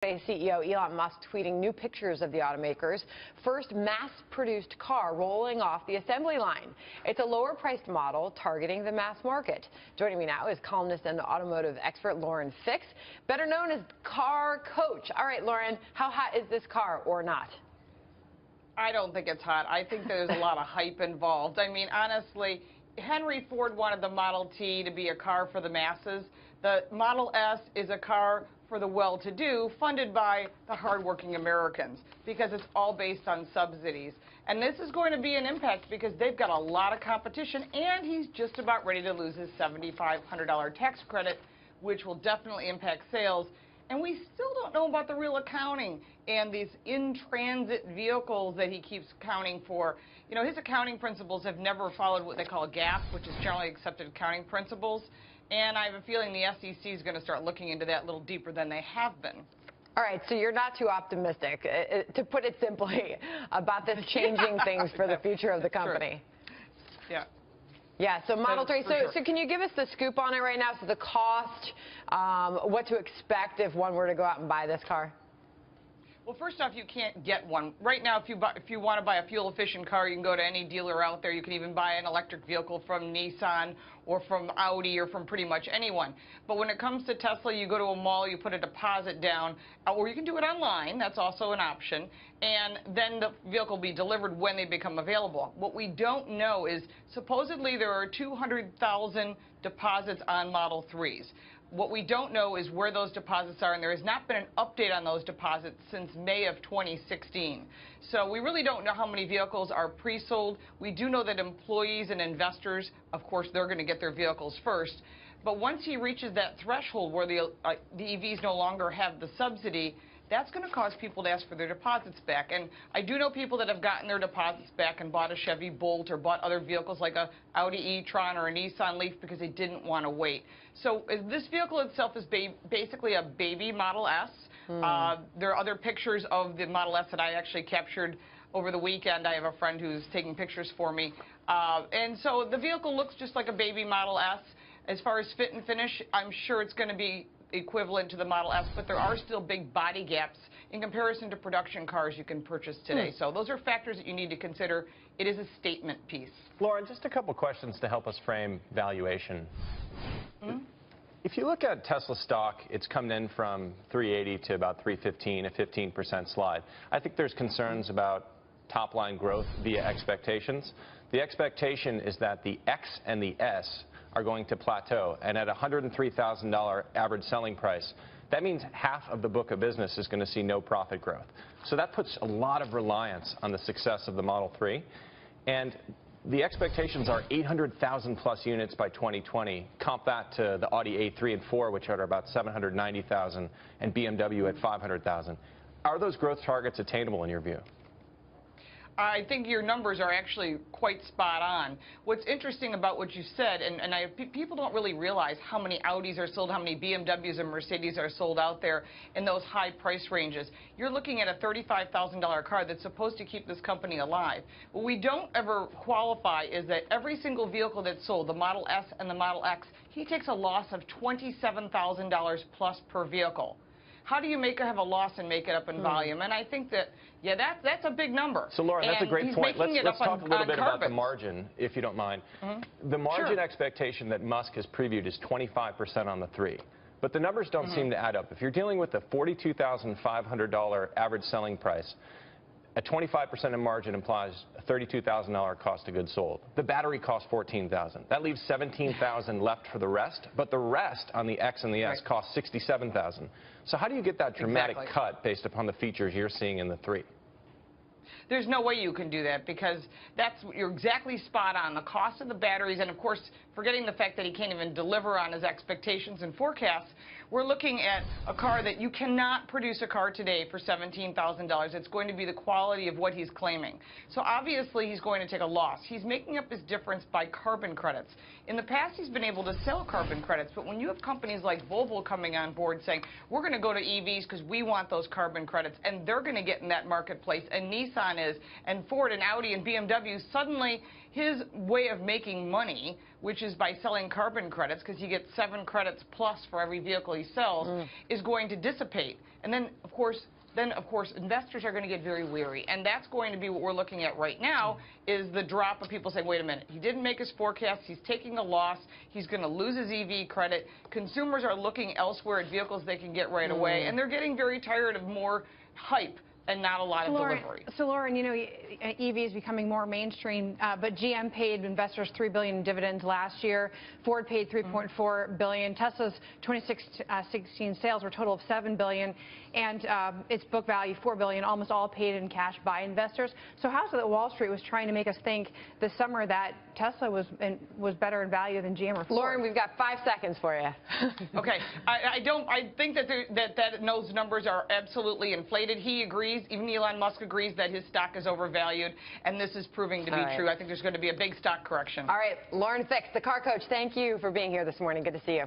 CEO Elon Musk tweeting new pictures of the automaker's first mass-produced car rolling off the assembly line. It's a lower-priced model targeting the mass market. Joining me now is columnist and automotive expert Lauren Fix, better known as Car Coach. All right, Lauren, how hot is this car or not? I don't think it's hot. I think there's a lot of hype involved. I mean, honestly, Henry Ford wanted the Model T to be a car for the masses. The Model S is a car for the well-to-do, funded by the hardworking Americans, because it's all based on subsidies. And this is going to be an impact because they've got a lot of competition, and he's just about ready to lose his $7,500 tax credit, which will definitely impact sales. And we still don't know about the real accounting and these in-transit vehicles that he keeps accounting for. You know, his accounting principles have never followed what they call GAAP, which is generally accepted accounting principles. And I have a feeling the SEC is going to start looking into that a little deeper than they have been. All right, so you're not too optimistic, to put it simply, about this changing things for the future of the company. Yeah. Yeah, so Model 3, so can you give us the scoop on it right now? So the cost, what to expect if one were to go out and buy this car? Well, first off, you can't get one. Right now, if you want to buy a fuel-efficient car, you can go to any dealer out there. You can even buy an electric vehicle from Nissan or from Audi or from pretty much anyone. But when it comes to Tesla, you go to a mall, you put a deposit down, or you can do it online. That's also an option. And then the vehicle will be delivered when they become available. What we don't know is supposedly there are 200,000 deposits on Model 3s. What we don't know is where those deposits are, and there has not been an update on those deposits since May of 2016. So we really don't know how many vehicles are pre-sold. We do know that employees and investors, of course, they're going to get their vehicles first. But once he reaches that threshold where the EVs no longer have the subsidy, that's going to cause people to ask for their deposits back. And I do know people that have gotten their deposits back and bought a Chevy Bolt or bought other vehicles like a Audi e-tron or a Nissan Leaf because they didn't want to wait. So this vehicle itself is basically a baby Model S. There are other pictures of the Model S that I actually captured over the weekend. I have a friend who's taking pictures for me. And so the vehicle looks just like a baby Model S. As far as fit and finish, I'm sure it's going to be equivalent to the Model S, but there are still big body gaps in comparison to production cars you can purchase today. So those are factors that you need to consider. It is a statement piece. Lauren, just a couple questions to help us frame valuation. If you look at Tesla stock, it's come in from 380 to about 315, a 15% slide. I think there's concerns about top-line growth via expectations. The expectation is that the X and the S are going to plateau, and at $103,000 average selling price, that means half of the book of business is going to see no profit growth. So that puts a lot of reliance on the success of the Model 3, and the expectations are 800,000 plus units by 2020. Comp that to the Audi A3 and 4, which are about 790,000, and BMW at 500,000. Are those growth targets attainable in your view? I think your numbers are actually quite spot on. What's interesting about what you said, and people don't really realize how many Audis are sold, how many BMWs and Mercedes are sold out there in those high price ranges. You're looking at a $35,000 car that's supposed to keep this company alive. What we don't ever qualify is that every single vehicle that's sold, the Model S and the Model X, he takes a loss of $27,000 plus per vehicle. How do you have a loss and make it up in volume? And I think that, yeah, that's a big number. So, Lauren, that's a great point. Let's talk a little bit about the margin, if you don't mind. The margin expectation that Musk has previewed is 25% on the 3. But the numbers don't seem to add up. If you're dealing with a $42,500 average selling price, a 25% in margin implies a $32,000 cost of goods sold. The battery costs $14,000. That leaves $17,000 left for the rest, but the rest on the X and the S costs $67,000. So how do you get that dramatic cut based upon the features you're seeing in the 3? There's no way you can do that because you're exactly spot on. The cost of the batteries, and of course, forgetting the fact that he can't even deliver on his expectations and forecasts, we're looking at a car that you cannot produce a car today for $17,000. It's going to be the quality of what he's claiming. So obviously, he's going to take a loss. He's making up his difference by carbon credits. In the past, he's been able to sell carbon credits, but when you have companies like Volvo coming on board saying, we're going to go to EVs because we want those carbon credits, and they're going to get in that marketplace, and Nissan is, and Ford and Audi and BMW, suddenly his way of making money which is by selling carbon credits, because he gets 7 credits plus for every vehicle he sells, is going to dissipate. And then, of course, investors are going to get very weary. And that's going to be what we're looking at right now, is the drop of people saying, wait a minute, he didn't make his forecast, he's taking a loss, he's going to lose his EV credit. Consumers are looking elsewhere at vehicles they can get right away, and they're getting very tired of more hype and not a lot of delivery. So, Lauren, you know, EV is becoming more mainstream, but GM paid investors $3 billion in dividends last year. Ford paid $3.4 billion. Tesla's 2016 sales were a total of $7 billion, and its book value $4 billion, almost all paid in cash by investors. So how is it that Wall Street was trying to make us think this summer that Tesla was better in value than GM or Ford? Lauren, we've got 5 seconds for you. Okay, I think that those numbers are absolutely inflated. He agrees, even Elon Musk agrees, that his stock is overvalued, and this is proving to be true. I think there's going to be a big stock correction. All right, Lauren Fix, the car coach, thank you for being here this morning. Good to see you.